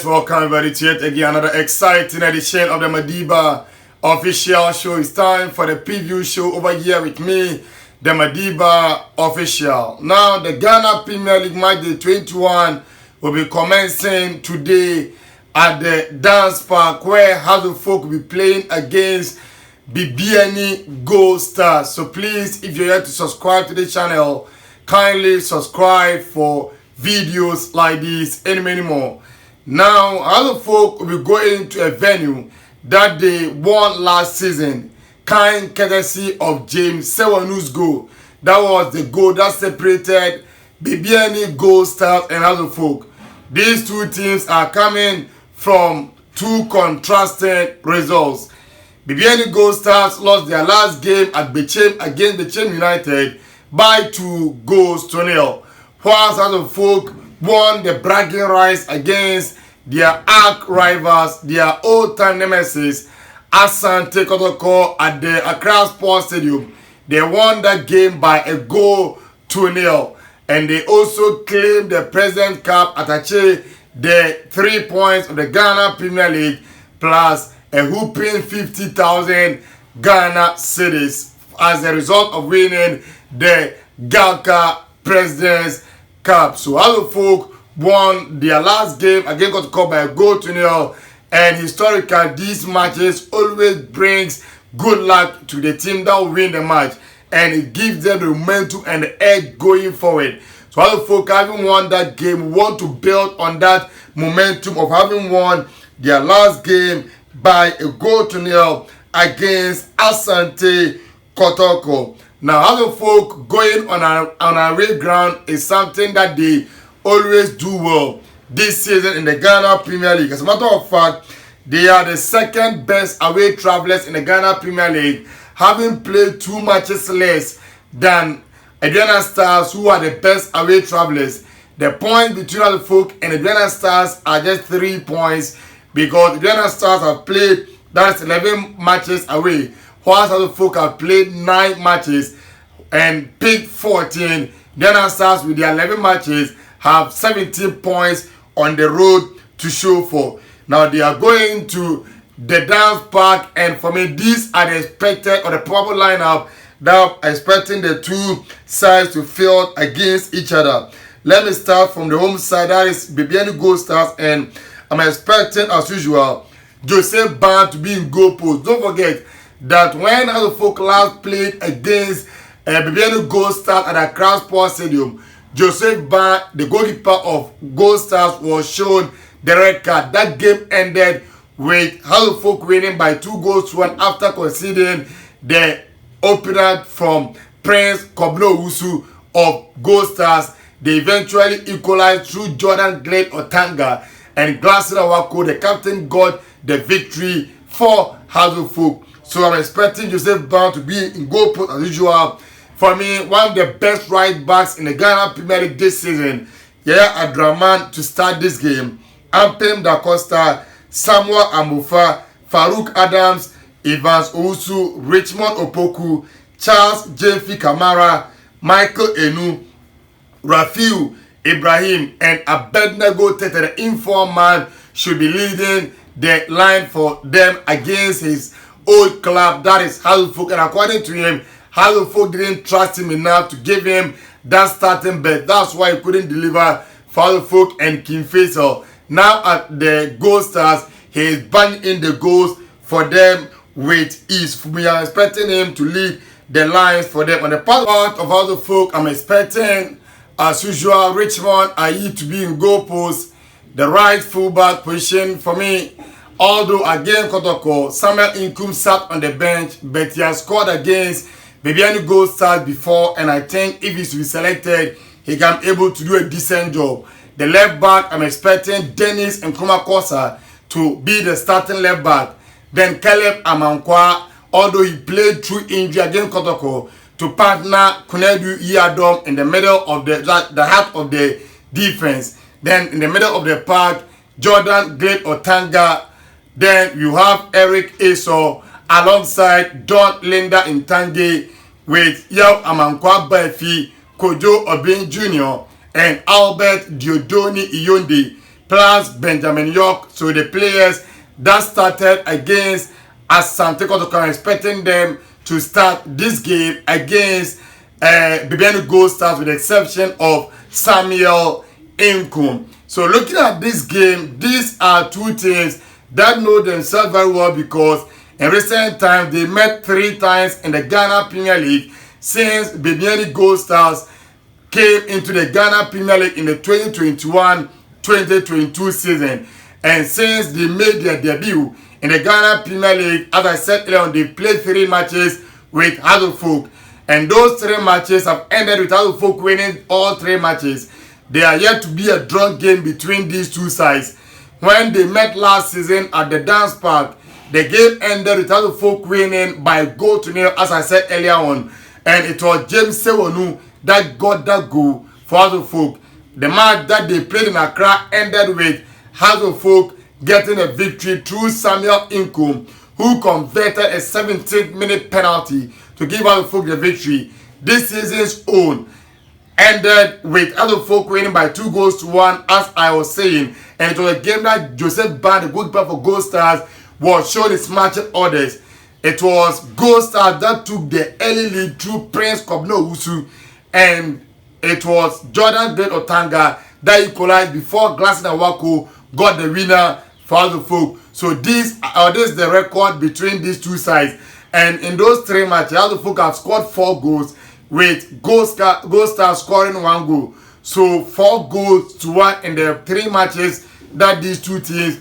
Welcome everybody to yet again another exciting edition of the Madiba official show. It's time for the preview show over here with me, the Madiba official. Now the Ghana Premier League match day 21 will be commencing today at the Dance Park, where Folk will be playing against BBNE Gold Stars. So please, if you're here to subscribe to the channel, kindly subscribe for videos like this and many more. Now, Folk will be going to a venue that they won last season, kind courtesy of James Sewanu's goal. That was the goal that separated BBNE Gold Stars and Folk. These two teams are coming from two contrasting results. BBNE Gold Stars lost their last game at Bechem against Bechem United by 2-0, whilst Folk won the bragging rights against their arch rivals, their old-time nemesis, Asante Kotoko at the Accra Sports Stadium. They won that game by 1-0, and they also claimed the President Cup Atache, the 3 points of the Ghana Premier League, plus a whooping 50,000 Ghana cedis as a result of winning the Galka President's Cup. So Folk won their last game against Kotoko by 1-0, and historically these matches always brings good luck to the team that will win the match, and it gives them the momentum and the edge going forward. So Folk, having won that game, want to build on that momentum of having won their last game by 1-0 against Asante Kotoko. Now, Folk going on a away ground is something that they always do well this season in the Ghana Premier League. As a matter of fact, they are the second best away travelers in the Ghana Premier League, having played 2 matches less than Aduana Stars, who are the best away travelers. The points between Folk and Aduana Stars are just 3 points, because Aduana Stars have played, that's 11 matches away, whilst Folk have played 9 matches and picked 14. Aduana Stars with their 11 matches have 17 points on the road to show for. Now they are going to the Dance Park, and for me these are the expected or the probable lineup that I'm expecting the two sides to field against each other. Let me start from the home side, that is BBNE Gold Stars, and I'm expecting as usual Joseph Ban to be in goal post. Don't forget that when Folk last played against BBNE Gold Stars at Accra Sports Stadium, Joseph Ban, the goalkeeper of Gold Stars, was shown the red card. That game ended with Folk winning by 2-1 after conceding the opener from Prince Kobno Wusu of Gold Stars. They eventually equalized through Jordan Glade Otanga, and Glasson Awako, the captain, got the victory for Folk. So I'm expecting Joseph Ban to be in goal post as usual. For me, one of the best right backs in the Ghana Premier League this season, Yaya Adraman to start this game. Ampem Da Costa, Samuel Amufa, Farouk Adams, Evans Owusu, Richmond Opoku, Charles Jefi Kamara, Michael Enu, Rafiu Ibrahim, and Abednego Tete, the informed man, should be leading the line for them against his old club, that is Folk. And according to him, Folk didn't trust him enough to give him that starting bet. That's why he couldn't deliver for Folk and King Faisal. Now at the Gold Stars, he is banging in the goals for them with ease. We are expecting him to lead the lines for them. On the part of Folk, I'm expecting, as usual, Richmond Ayi to be in goal post, the right fullback position for me. Although again Kotoko, Samuel Inkum sat on the bench, but he has scored against BBNE Gold Stars before, and I think if he's to be selected, he can be able to do a decent job. The left back, I'm expecting Dennis and Kosa to be the starting left back. Then Caleb Amankwa, although he played through injury against Kotoko, to partner Kunedu Iyadom in the middle of the heart of the defense. Then in the middle of the park, Jordan Glade Otanga. Then you have Eric Eso alongside Don Linda Intange, with Yao Amankwa Bafi, Kojo Obin Jr., and Albert Diodoni Iyonde plus Benjamin York. So the players that started against Asante Kotoko, expecting them to start this game against Bibiani Gold Stars with the exception of Samuel Inkum. So looking at this game, these are two teams that know themselves very well because in recent times they met 3 times in the Ghana Premier League since Bibiani Gold Stars came into the Ghana Premier League in the 2021-2022 season. And since they made their debut in the Ghana Premier League, as I said earlier, they played 3 matches with Hazelfolk. And those 3 matches have ended with Hazelfolk winning all 3 matches. There are yet to be a draw game between these two sides. When they met last season at the Dance Park, the game ended with Hazelfolk winning by goal to nil, as I said earlier on. And it was James Sewonu that got that goal for Hazelfolk. The match that they played in Accra ended with Hazelfolk getting a victory through Samuel Inkum, who converted a 17th-minute penalty to give Hazelfolk the victory. This season's own ended with Hazelfolk winning by 2-1, as I was saying. And it was a game that Joseph Ban, the goalkeeper for Gold Stars, was showing his matching orders. It was Gold Stars that took the early lead through Prince Kobno Usu, and it was Jordan Great Otanga that equalized before Glasson Awako got the winner for Hazelfolk. So this is the record between these two sides. And in those 3 matches, Hazelfolk have scored 4 goals, with Gold Stars scoring 1 goal. So 4-1 in the 3 matches that these two teams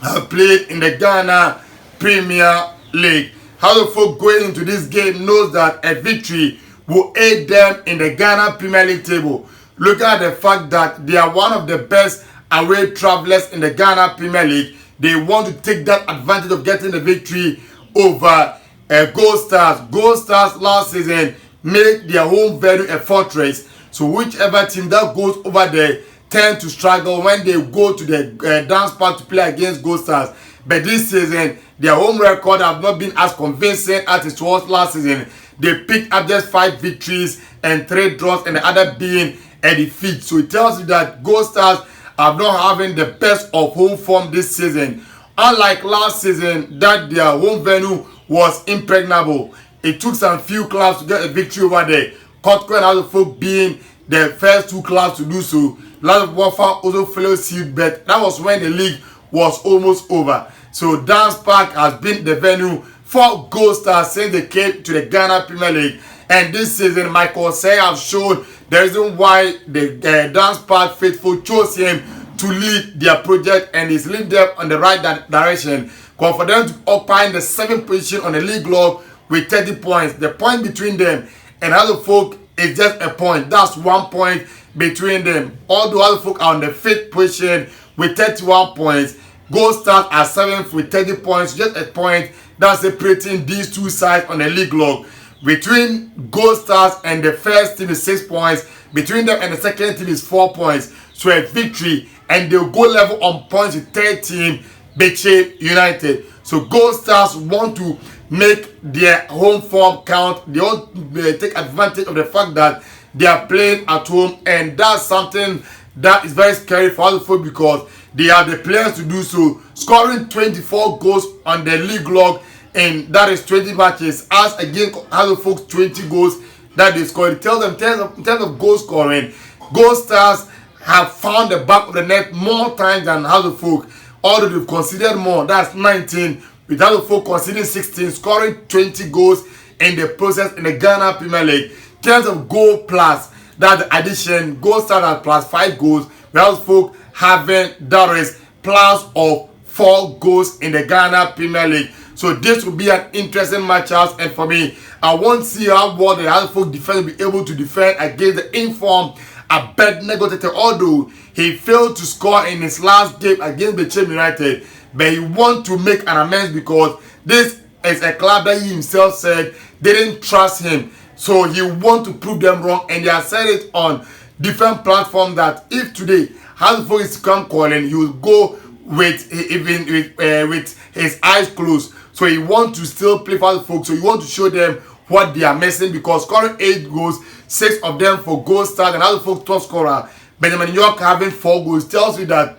have played in the Ghana Premier League. Hazelfolk going into this game knows that a victory will aid them in the Ghana Premier League table. Look at the fact that they are one of the best away travelers in the Ghana Premier League. They want to take that advantage of getting the victory over Gold Stars. Gold Stars last season made their home venue a fortress. So whichever team that goes over there tend to struggle when they go to the Dance Park to play against Gold Stars. But this season, their home record have not been as convincing as it was last season. They picked up just 5 victories and 3 draws, and the other being a defeat. So it tells you that Gold Stars are not having the best of home form this season. Unlike last season, that their home venue was impregnable. It took some few clubs to get a victory over there. Kotko and Hazelfolk being the first 2 clubs to do so. Lot of Wafa also followed suit, but that was when the league was almost over. So Dance Park has been the venue for Gold Stars since they came to the Ghana Premier League. And this season, Michael Say have shown the reason why the Dance Park faithful chose him to lead their project, and is leading them on the right direction. Because for them to occupy the 7th position on the league log with 30 points. The point between them and Hazelfolk is just a point. That's 1 point between them. Although Hazelfolk are on the 5th position with 31 points, Gold Stars are 7th with 30 points, just a point that's separating these two sides on the league log. Between Gold Stars and the first team is 6 points. Between them and the second team is 4 points. So a victory, and they'll go level on points with third team, Beche United. So Gold Stars want to make their home form count. They want to take advantage of the fact that they are playing at home, and that's something that is very scary for Hazelfolk because they have the players to do so. Scoring 24 goals on the league log, and that is 20 matches, as against Hazelfolk's 20 goals that they scored. It tells them in terms of goal scoring, Gold Stars have found the back of the net more times than Hazelfolk, although they've conceded more. That's 19, with Hazelfolk conceding 16, scoring 20 goals in the process in the Ghana Premier League. In terms of goal plus, that's the addition. Gold Stars has plus 5 goals, whereas Hazelfolk having that is plus of 4 goals in the Ghana Premier League. So this will be an interesting matchup, and for me, I won't see how well the Hazelfolk defense will be able to defend against the informed Abednego Tete, although he failed to score in his last game against Beche United. But he wants to make an amends because this is a club that he himself said they didn't trust him. So he wants to prove them wrong, and they have said it on different platforms that if today Hazelfolk is to come calling, he will go with his eyes closed. So he wants to still play for Hazelfolk. So he wants to show them what they are missing, because scoring 8 goals, 6 of them for Gold Stars, and Hazelfolk top scorer Benjamin York having 4 goals tells you that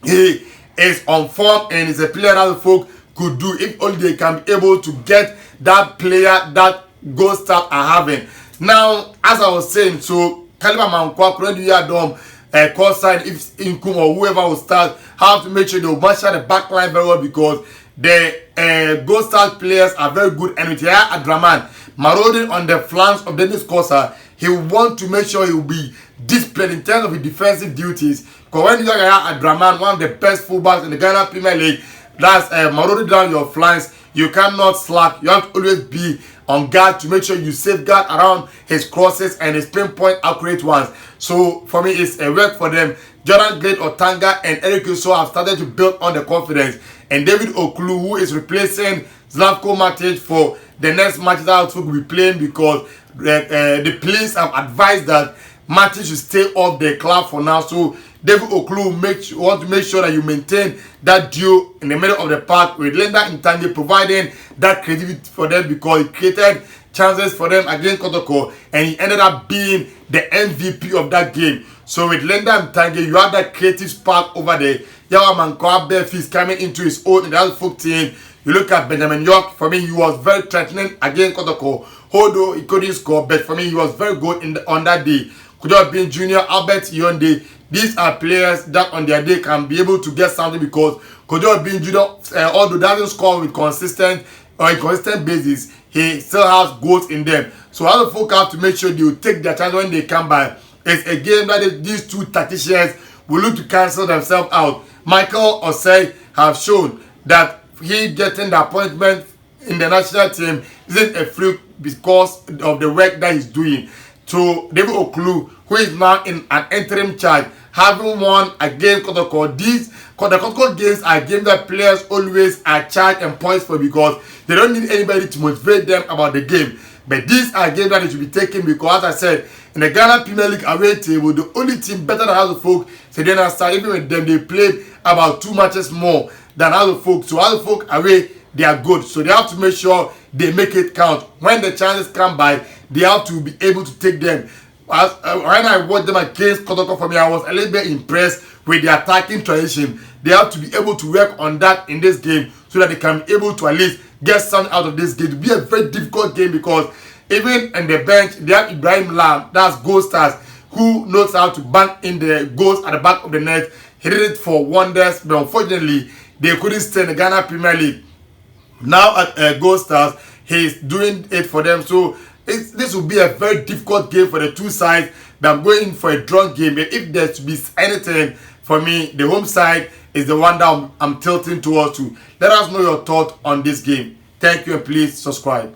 he is on form and is a player that the folk could do if only they can be able to get that player that goal start are having. Now, as I was saying, so Kaliba Mankwa, Kuredu Yadom, call side, if Inkum or whoever will start, have to make sure they will master the back line very well because the goal start players are very good. And with Yaya Adraman marauding on the flanks of Dennis Kosa, he will want to make sure he will be displayed in terms of his defensive duties. Because when you got Yaya Adraman, one of the best fullbacks in the Ghana Premier League, that's marauding down your flanks, you cannot slack. You have to always be on guard to make sure you safeguard around his crosses and his pinpoint accurate ones. So for me, it's a work for them. Jordan Glade, Otanga, and Eric Yuso have started to build on the confidence. And David Okulu, who is replacing Zlatko Matic for the next match that will be playing because the police have advised that Matic should stay off the club for now. So David Okulu want to make sure that you maintain that duo in the middle of the park with Linda Intange providing that creativity for them because he created chances for them against Kotoko and he ended up being the MVP of that game. So with Linda Intange, you have that creative spark over there. Yawa Mankwa Belfis coming into his own in the other folk team. You look at Benjamin York, for me he was very threatening against Kotoko. Although he couldn't score, but for me he was very good on that day. Could have been Junior Albert Yonde. These are players that on their day can be able to get something because could have been Junior, although doesn't score with consistent basis, he still has goals in them. So other folk have to make sure they will take their chance when they come by. It's a game that these two tacticians will look to cancel themselves out. Michael Osei have shown that he getting the appointment in the national team isn't a fluke because of the work that he's doing. To David Okulu, who is now in an interim charge, having won against Kotoko. The Kotoko games are games that players always are charged and points for because they don't need anybody to motivate them about the game. But these are games that they should be taken because, as I said, in the Ghana Premier League away table, the only team better than House of Folk, Sedena Star, even with them, they played about 2 matches more than House of Folk. So House of Folk away, they are good. So they have to make sure they make it count. When the chances come by, they have to be able to take them. When I watched them against Kotoko for me, I was a little bit impressed with the attacking transition. They have to be able to work on that in this game so that they can be able to at least get something out of this game. It will be a very difficult game because even in the bench, they have Ibrahim Lam, that's goal stars, who knows how to bank in the goals at the back of the net. He did it for wonders, but unfortunately, they couldn't stay in the Ghana Premier League. Now at Gold Stars, he's doing it for them. So this will be a very difficult game for the two sides. But I'm going for a draw game. If there's to be anything for me, the home side is the one that I'm tilting towards to. Let us know your thought on this game. Thank you and please subscribe.